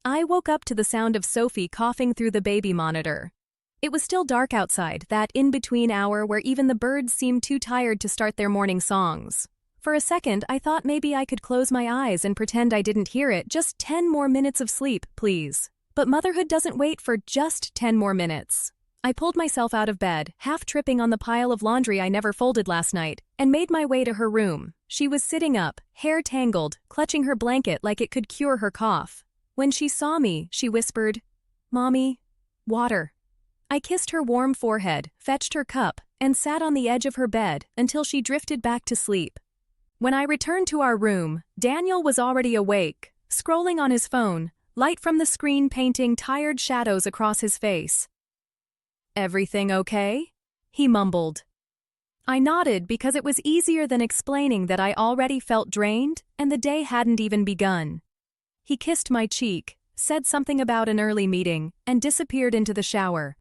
I woke up to the sound of Sophie coughing through the baby monitor. It was still dark outside, that in-between hour where even the birds seemed too tired to start their morning songs. For a second, I thought maybe I could close my eyes and pretend I didn't hear it. Just 10 more minutes of sleep, please. But motherhood doesn't wait for just 10 more minutes. I pulled myself out of bed, half tripping on the pile of laundry I never folded last night, and made my way to her room. She was sitting up, hair tangled, clutching her blanket like it could cure her cough. When she saw me, she whispered, "Mommy, water." I kissed her warm forehead, fetched her cup, and sat on the edge of her bed until she drifted back to sleep. When I returned to our room, Daniel was already awake, scrolling on his phone, light from the screen painting tired shadows across his face. "Everything okay?" he mumbled. I nodded because it was easier than explaining that I already felt drained and the day hadn't even begun. He kissed my cheek, said something about an early meeting, and disappeared into the shower.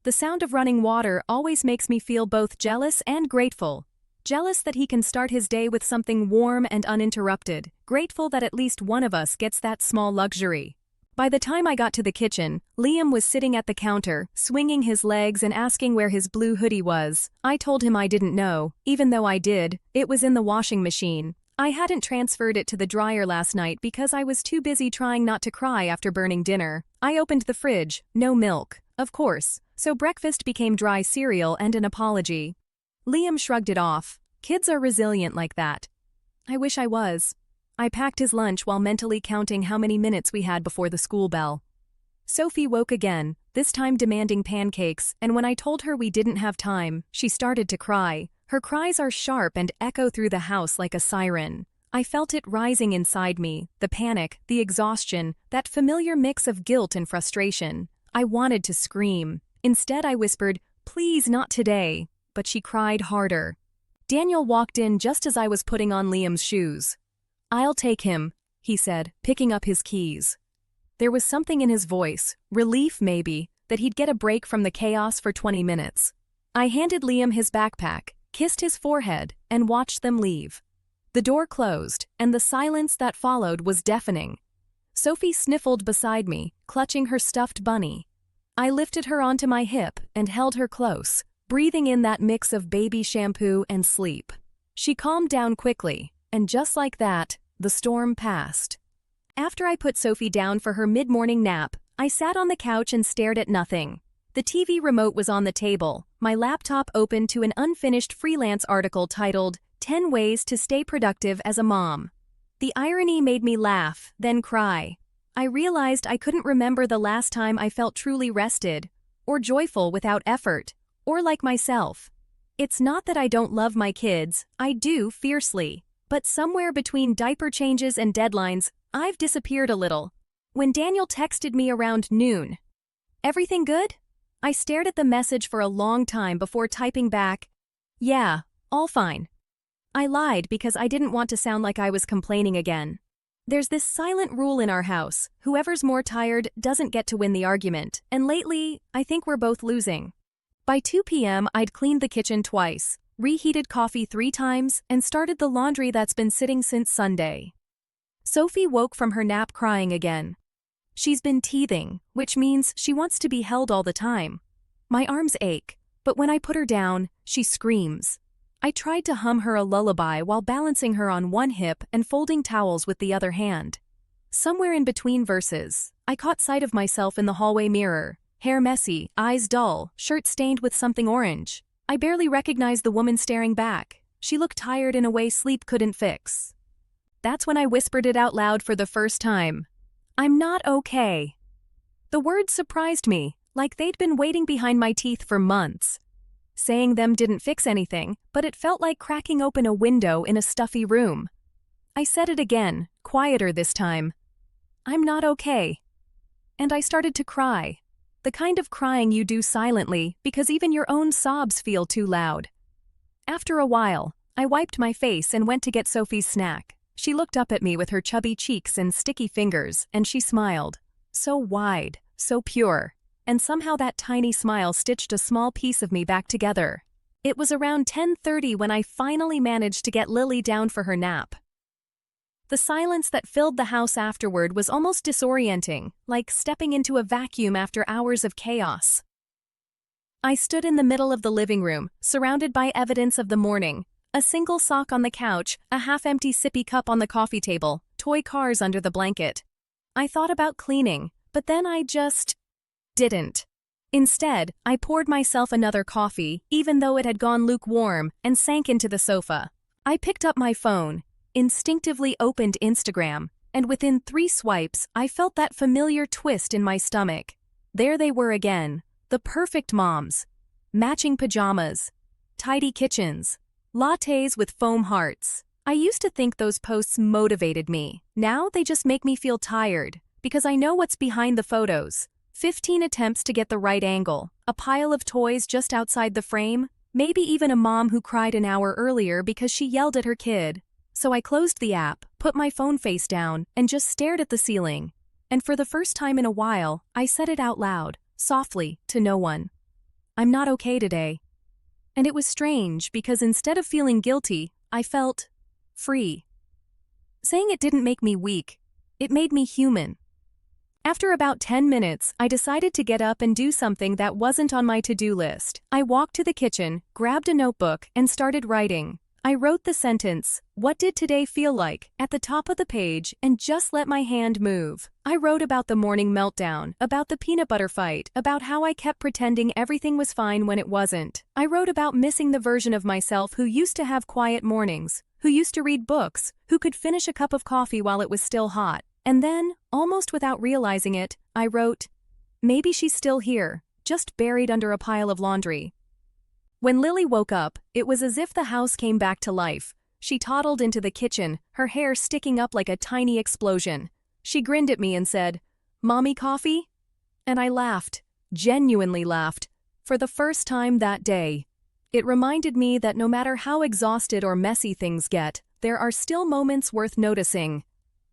The sound of running water always makes me feel both jealous and grateful. Jealous that he can start his day with something warm and uninterrupted, grateful that at least one of us gets that small luxury. By the time I got to the kitchen, Liam was sitting at the counter, swinging his legs and asking where his blue hoodie was. I told him I didn't know, even though I did. It was in the washing machine. I hadn't transferred it to the dryer last night because I was too busy trying not to cry after burning dinner. I opened the fridge, no milk, of course, so breakfast became dry cereal and an apology. Liam shrugged it off. Kids are resilient like that. I wish I was. I packed his lunch while mentally counting how many minutes we had before the school bell. Sophie woke again, this time demanding pancakes, and when I told her we didn't have time, she started to cry. Her cries are sharp and echo through the house like a siren. I felt it rising inside me, the panic, the exhaustion, that familiar mix of guilt and frustration. I wanted to scream. Instead I whispered, "Please not today," but she cried harder. Daniel walked in just as I was putting on Liam's shoes. "I'll take him," he said, picking up his keys. There was something in his voice, relief maybe, that he'd get a break from the chaos for 20 minutes. I handed Liam his backpack, kissed his forehead, and watched them leave. The door closed, and the silence that followed was deafening. Sophie sniffled beside me, clutching her stuffed bunny. I lifted her onto my hip and held her close, breathing in that mix of baby shampoo and sleep. She calmed down quickly, and just like that, the storm passed. After I put Sophie down for her mid-morning nap, I sat on the couch and stared at nothing. The TV remote was on the table, my laptop open to an unfinished freelance article titled, "10 Ways to Stay Productive as a Mom." The irony made me laugh, then cry. I realized I couldn't remember the last time I felt truly rested, or joyful without effort, or like myself. It's not that I don't love my kids, I do fiercely. But somewhere between diaper changes and deadlines, I've disappeared a little. When Daniel texted me around noon, "Everything good?" I stared at the message for a long time before typing back, "Yeah, all fine." I lied because I didn't want to sound like I was complaining again. There's this silent rule in our house, whoever's more tired doesn't get to win the argument, and lately, I think we're both losing. By 2 p.m. I'd cleaned the kitchen twice, reheated coffee 3 times, and started the laundry that's been sitting since Sunday. Sophie woke from her nap crying again. She's been teething, which means she wants to be held all the time. My arms ache, but when I put her down, she screams. I tried to hum her a lullaby while balancing her on one hip and folding towels with the other hand. Somewhere in between verses, I caught sight of myself in the hallway mirror, hair messy, eyes dull, shirt stained with something orange. I barely recognized the woman staring back. She looked tired in a way sleep couldn't fix. That's when I whispered it out loud for the first time. "I'm not okay." The words surprised me, like they'd been waiting behind my teeth for months. Saying them didn't fix anything, but it felt like cracking open a window in a stuffy room. I said it again, quieter this time. "I'm not okay." And I started to cry. The kind of crying you do silently because even your own sobs feel too loud. After a while, I wiped my face and went to get Sophie's snack. She looked up at me with her chubby cheeks and sticky fingers, and she smiled. So wide, so pure. And somehow that tiny smile stitched a small piece of me back together. It was around 10:30 when I finally managed to get Lily down for her nap. The silence that filled the house afterward was almost disorienting, like stepping into a vacuum after hours of chaos. I stood in the middle of the living room, surrounded by evidence of the morning. A single sock on the couch, a half-empty sippy cup on the coffee table, toy cars under the blanket. I thought about cleaning, but then I just didn't. Instead, I poured myself another coffee, even though it had gone lukewarm, and sank into the sofa. I picked up my phone, instinctively opened Instagram, and within 3 swipes, I felt that familiar twist in my stomach. There they were again, the perfect moms. Matching pajamas, tidy kitchens, lattes with foam hearts. I used to think those posts motivated me. Now they just make me feel tired, because I know what's behind the photos. 15 attempts to get the right angle, a pile of toys just outside the frame, maybe even a mom who cried an hour earlier because she yelled at her kid. So I closed the app, put my phone face down, and just stared at the ceiling. And for the first time in a while, I said it out loud, softly, to no one. I'm not okay today. And it was strange because instead of feeling guilty, I felt free. Saying it didn't make me weak. It made me human. After about 10 minutes, I decided to get up and do something that wasn't on my to-do list. I walked to the kitchen, grabbed a notebook, and started writing. I wrote the sentence, "What did today feel like?" at the top of the page and just let my hand move. I wrote about the morning meltdown, about the peanut butter fight, about how I kept pretending everything was fine when it wasn't. I wrote about missing the version of myself who used to have quiet mornings, who used to read books, who could finish a cup of coffee while it was still hot. And then, almost without realizing it, I wrote, "Maybe she's still here, just buried under a pile of laundry." When Lily woke up, it was as if the house came back to life. She toddled into the kitchen, her hair sticking up like a tiny explosion. She grinned at me and said, "Mommy, coffee?" And I laughed, genuinely laughed, for the first time that day. It reminded me that no matter how exhausted or messy things get, there are still moments worth noticing.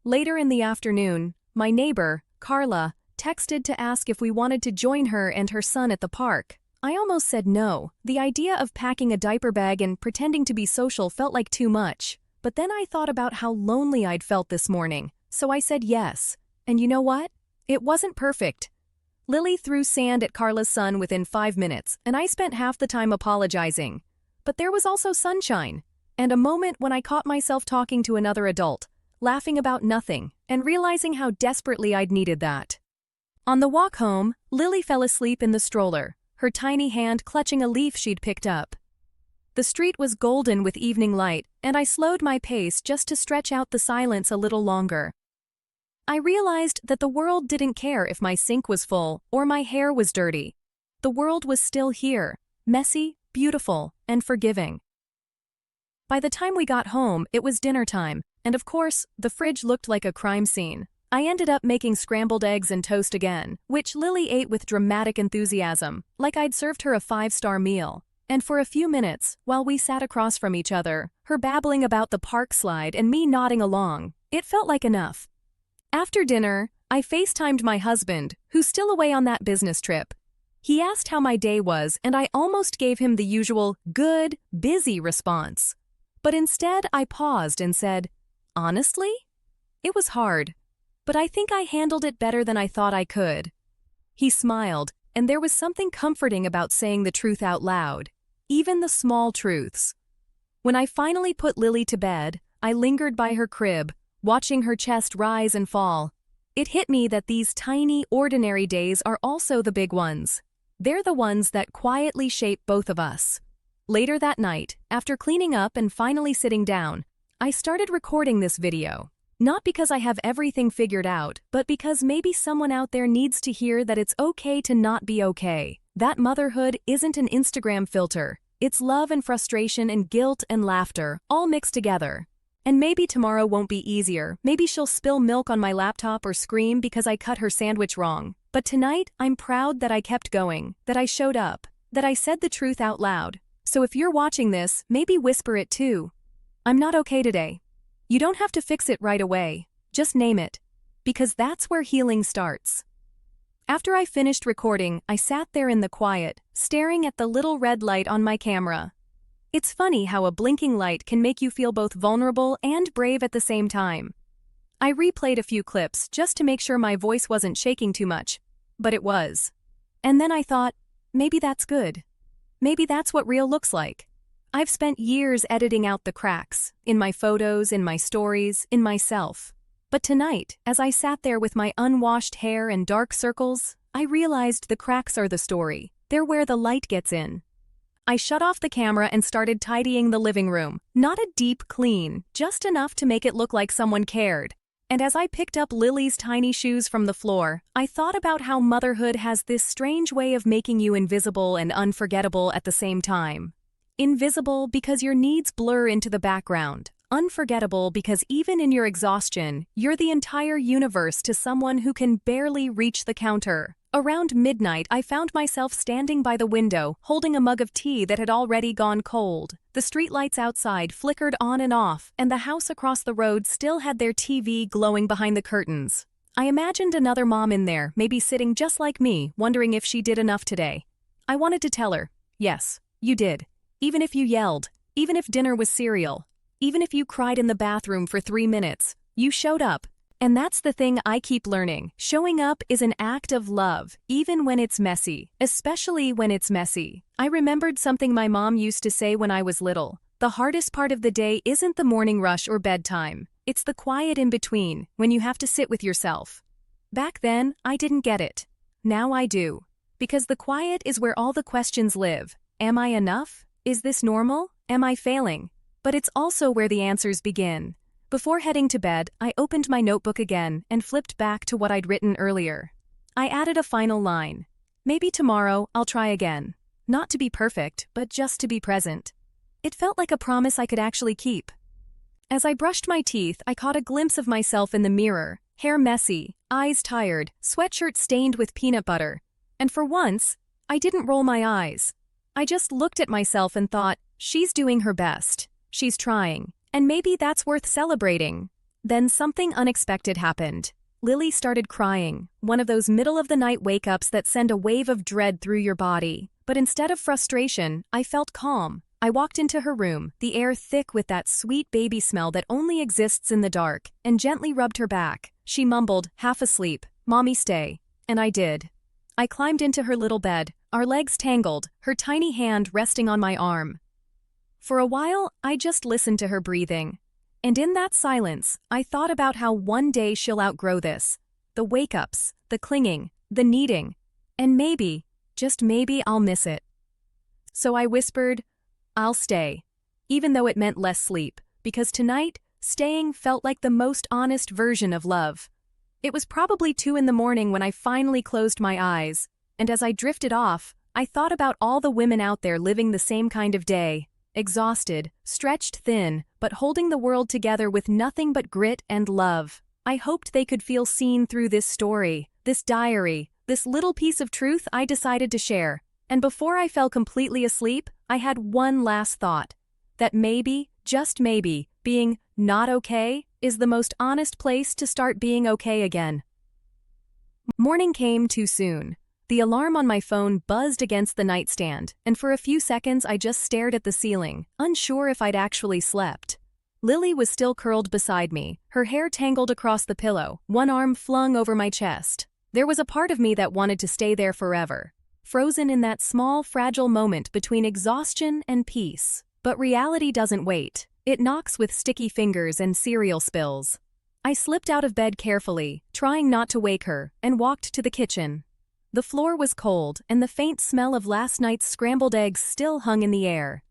Later in the afternoon, my neighbor, Carla, texted to ask if we wanted to join her and her son at the park. I almost said no. The idea of packing a diaper bag and pretending to be social felt like too much. But then I thought about how lonely I'd felt this morning, so I said yes. And you know what? It wasn't perfect. Lily threw sand at Carla's son within 5 minutes, and I spent half the time apologizing. But there was also sunshine, and a moment when I caught myself talking to another adult, laughing about nothing, and realizing how desperately I'd needed that. On the walk home, Lily fell asleep in the stroller, her tiny hand clutching a leaf she'd picked up. The street was golden with evening light, and I slowed my pace just to stretch out the silence a little longer. I realized that the world didn't care if my sink was full or my hair was dirty. The world was still here, messy, beautiful, and forgiving. By the time we got home, it was dinner time, and of course, the fridge looked like a crime scene. I ended up making scrambled eggs and toast again, which Lily ate with dramatic enthusiasm, like I'd served her a 5-star meal. And for a few minutes, while we sat across from each other, her babbling about the park slide and me nodding along, it felt like enough. After dinner, I FaceTimed my husband, who's still away on that business trip. He asked how my day was, and I almost gave him the usual, good, busy response. But instead, I paused and said, honestly? It was hard. But I think I handled it better than I thought I could. He smiled, and there was something comforting about saying the truth out loud, even the small truths. When I finally put Lily to bed, I lingered by her crib, watching her chest rise and fall. It hit me that these tiny, ordinary days are also the big ones. They're the ones that quietly shape both of us. Later that night, after cleaning up and finally sitting down, I started recording this video. Not because I have everything figured out, but because maybe someone out there needs to hear that it's okay to not be okay. That motherhood isn't an Instagram filter. It's love and frustration and guilt and laughter, all mixed together. And maybe tomorrow won't be easier. Maybe she'll spill milk on my laptop or scream because I cut her sandwich wrong. But tonight, I'm proud that I kept going, that I showed up, that I said the truth out loud. So if you're watching this, maybe whisper it too. I'm not okay today. You don't have to fix it right away. Just name it. Because that's where healing starts. After I finished recording, I sat there in the quiet, staring at the little red light on my camera. It's funny how a blinking light can make you feel both vulnerable and brave at the same time. I replayed a few clips just to make sure my voice wasn't shaking too much, but it was. And then I thought, maybe that's good. Maybe that's what real looks like. I've spent years editing out the cracks, in my photos, in my stories, in myself. But tonight, as I sat there with my unwashed hair and dark circles, I realized the cracks are the story. They're where the light gets in. I shut off the camera and started tidying the living room. Not a deep clean, just enough to make it look like someone cared. And as I picked up Lily's tiny shoes from the floor, I thought about how motherhood has this strange way of making you invisible and unforgettable at the same time. Invisible because your needs blur into the background. Unforgettable because even in your exhaustion, you're the entire universe to someone who can barely reach the counter. Around midnight, I found myself standing by the window, holding a mug of tea that had already gone cold. The streetlights outside flickered on and off, and the house across the road still had their TV glowing behind the curtains. I imagined another mom in there, maybe sitting just like me, wondering if she did enough today. I wanted to tell her, yes, you did. Even if you yelled, even if dinner was cereal, even if you cried in the bathroom for 3 minutes, you showed up. And that's the thing I keep learning. Showing up is an act of love, even when it's messy, especially when it's messy. I remembered something my mom used to say when I was little. The hardest part of the day isn't the morning rush or bedtime. It's the quiet in between, when you have to sit with yourself. Back then, I didn't get it. Now I do. Because the quiet is where all the questions live. Am I enough? Is this normal? Am I failing? But it's also where the answers begin. Before heading to bed, I opened my notebook again and flipped back to what I'd written earlier. I added a final line. Maybe tomorrow I'll try again. Not to be perfect, but just to be present. It felt like a promise I could actually keep. As I brushed my teeth, I caught a glimpse of myself in the mirror, hair messy, eyes tired, sweatshirt stained with peanut butter. And for once, I didn't roll my eyes. I just looked at myself and thought, she's doing her best. She's trying. And maybe that's worth celebrating. Then something unexpected happened. Lily started crying, one of those middle-of-the-night wake-ups that send a wave of dread through your body. But instead of frustration, I felt calm. I walked into her room, the air thick with that sweet baby smell that only exists in the dark, and gently rubbed her back. She mumbled, half asleep, "Mommy, stay." And I did. I climbed into her little bed, our legs tangled, her tiny hand resting on my arm. For a while, I just listened to her breathing. And in that silence, I thought about how one day she'll outgrow this. The wake-ups, the clinging, the needing. And maybe, just maybe I'll miss it. So I whispered, I'll stay. Even though it meant less sleep, because tonight, staying felt like the most honest version of love. It was probably 2 a.m. when I finally closed my eyes. And as I drifted off, I thought about all the women out there living the same kind of day. Exhausted, stretched thin, but holding the world together with nothing but grit and love. I hoped they could feel seen through this story, this diary, this little piece of truth I decided to share. And before I fell completely asleep, I had one last thought. That maybe, just maybe, being not okay is the most honest place to start being okay again. Morning came too soon. The alarm on my phone buzzed against the nightstand, and for a few seconds I just stared at the ceiling, unsure if I'd actually slept. Lily was still curled beside me, her hair tangled across the pillow, one arm flung over my chest. There was a part of me that wanted to stay there forever, frozen in that small, fragile moment between exhaustion and peace. But reality doesn't wait. It knocks with sticky fingers and cereal spills. I slipped out of bed carefully, trying not to wake her, and walked to the kitchen. The floor was cold, and the faint smell of last night's scrambled eggs still hung in the air.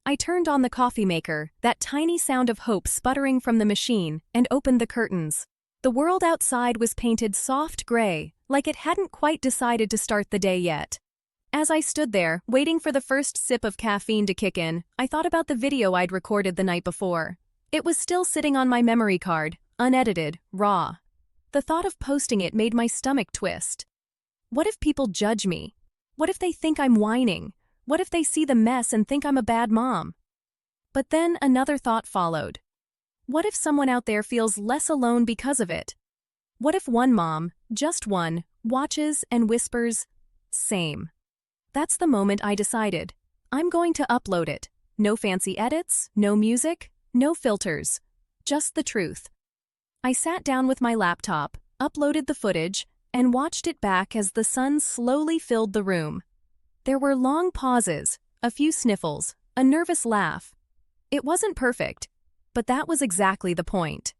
I turned on the coffee maker, that tiny sound of hope sputtering from the machine, and opened the curtains. The world outside was painted soft gray, like it hadn't quite decided to start the day yet. As I stood there, waiting for the first sip of caffeine to kick in, I thought about the video I'd recorded the night before. It was still sitting on my memory card, unedited, raw. The thought of posting it made my stomach twist. What if people judge me? What if they think I'm whining? What if they see the mess and think I'm a bad mom? But then another thought followed. What if someone out there feels less alone because of it? What if one mom, just one, watches and whispers, "Same." That's the moment I decided. I'm going to upload it. No fancy edits, no music, no filters. Just the truth. I sat down with my laptop, uploaded the footage, and watched it back as the sun slowly filled the room. There were long pauses, a few sniffles, a nervous laugh. It wasn't perfect, but that was exactly the point.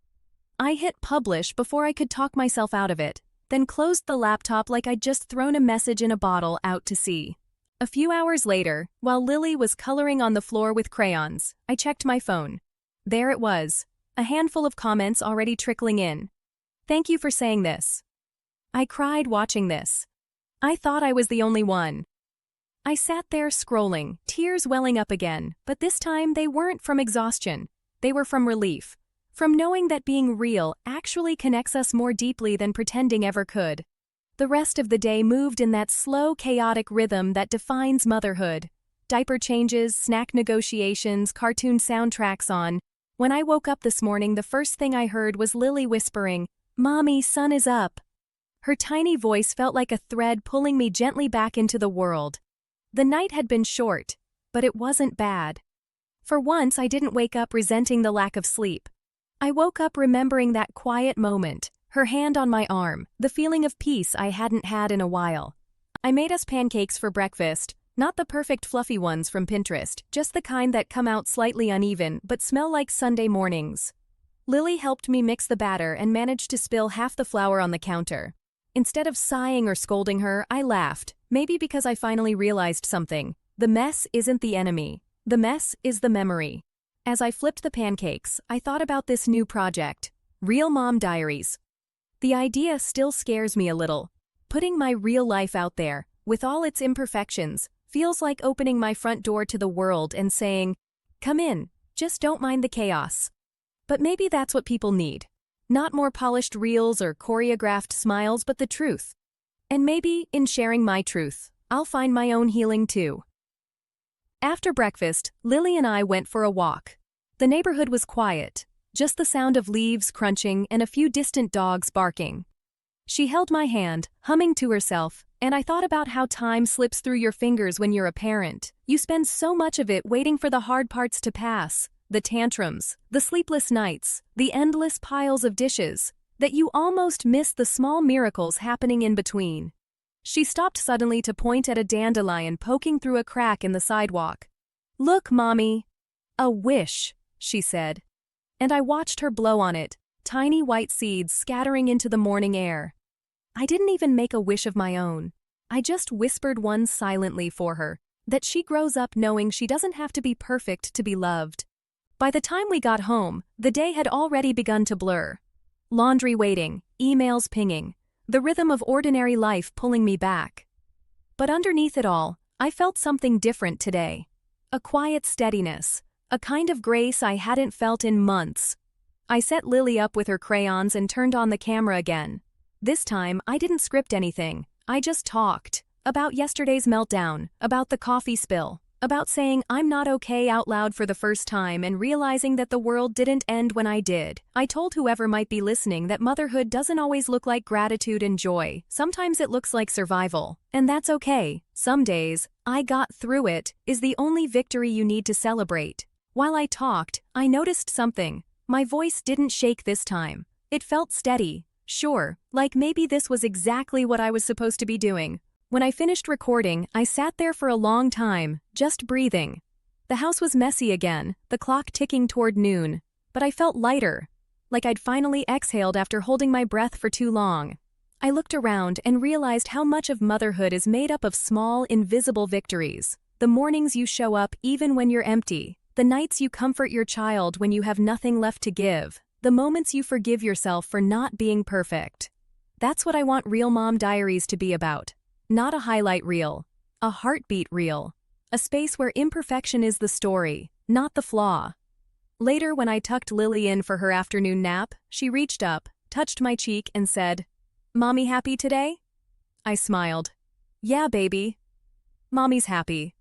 I hit publish before I could talk myself out of it, then closed the laptop like I'd just thrown a message in a bottle out to sea. A few hours later, while Lily was coloring on the floor with crayons, I checked my phone. There it was, a handful of comments already trickling in. "Thank you for saying this." I cried watching this. I thought I was the only one. I sat there scrolling, tears welling up again, but this time they weren't from exhaustion. They were from relief. From knowing that being real actually connects us more deeply than pretending ever could. The rest of the day moved in that slow, chaotic rhythm that defines motherhood. Diaper changes, snack negotiations, cartoon soundtracks on. When I woke up this morning, the first thing I heard was Lily whispering, "Mommy, sun is up." Her tiny voice felt like a thread pulling me gently back into the world. The night had been short, but it wasn't bad. For once, I didn't wake up resenting the lack of sleep. I woke up remembering that quiet moment, her hand on my arm, the feeling of peace I hadn't had in a while. I made us pancakes for breakfast, not the perfect fluffy ones from Pinterest, just the kind that come out slightly uneven but smell like Sunday mornings. Lily helped me mix the batter and managed to spill half the flour on the counter. Instead of sighing or scolding her, I laughed, maybe because I finally realized something. The mess isn't the enemy. The mess is the memory. As I flipped the pancakes, I thought about this new project, Real Mom Diaries. The idea still scares me a little. Putting my real life out there, with all its imperfections, feels like opening my front door to the world and saying, "Come in, just don't mind the chaos." But maybe that's what people need. Not more polished reels or choreographed smiles, but the truth. And maybe, in sharing my truth, I'll find my own healing too. After breakfast, Lily and I went for a walk. The neighborhood was quiet, just the sound of leaves crunching and a few distant dogs barking. She held my hand, humming to herself, and I thought about how time slips through your fingers when you're a parent. You spend so much of it waiting for the hard parts to pass, the tantrums, the sleepless nights, the endless piles of dishes, that you almost miss the small miracles happening in between. She stopped suddenly to point at a dandelion poking through a crack in the sidewalk. "Look, Mommy." "A wish," she said. And I watched her blow on it, tiny white seeds scattering into the morning air. I didn't even make a wish of my own. I just whispered one silently for her, that she grows up knowing she doesn't have to be perfect to be loved. By the time we got home, the day had already begun to blur. Laundry waiting, emails pinging, the rhythm of ordinary life pulling me back. But underneath it all, I felt something different today. A quiet steadiness, a kind of grace I hadn't felt in months. I set Lily up with her crayons and turned on the camera again. This time, I didn't script anything. I just talked. About yesterday's meltdown, about the coffee spill, about saying I'm not okay out loud for the first time and realizing that the world didn't end when I did. I told whoever might be listening that motherhood doesn't always look like gratitude and joy. Sometimes it looks like survival. And that's okay. Some days, "I got through it" is the only victory you need to celebrate. While I talked, I noticed something. My voice didn't shake this time. It felt steady. Sure, like maybe this was exactly what I was supposed to be doing. When I finished recording, I sat there for a long time, just breathing. The house was messy again, the clock ticking toward noon, but I felt lighter, like I'd finally exhaled after holding my breath for too long. I looked around and realized how much of motherhood is made up of small, invisible victories. The mornings you show up even when you're empty, the nights you comfort your child when you have nothing left to give, the moments you forgive yourself for not being perfect. That's what I want Real Mom Diaries to be about. Not a highlight reel, a heartbeat reel, a space where imperfection is the story, not the flaw. Later, when I tucked Lily in for her afternoon nap, she reached up, touched my cheek, and said, "Mommy happy today?" I smiled. "Yeah, baby. Mommy's happy."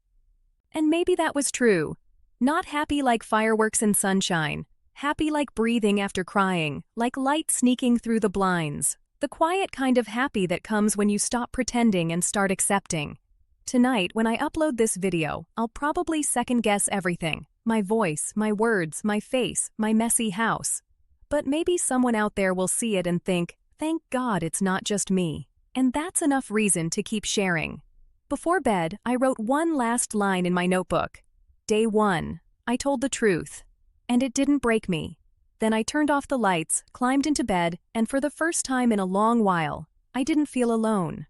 And maybe that was true. Not happy like fireworks and sunshine, happy like breathing after crying, like light sneaking through the blinds. The quiet kind of happy that comes when you stop pretending and start accepting. Tonight, when I upload this video, I'll probably second-guess everything. My voice, my words, my face, my messy house. but maybe someone out there will see it and think, thank God it's not just me. And that's enough reason to keep sharing. Before bed, I wrote one last line in my notebook. Day 1. I told the truth. And it didn't break me. Then I turned off the lights, climbed into bed, and for the first time in a long while, I didn't feel alone.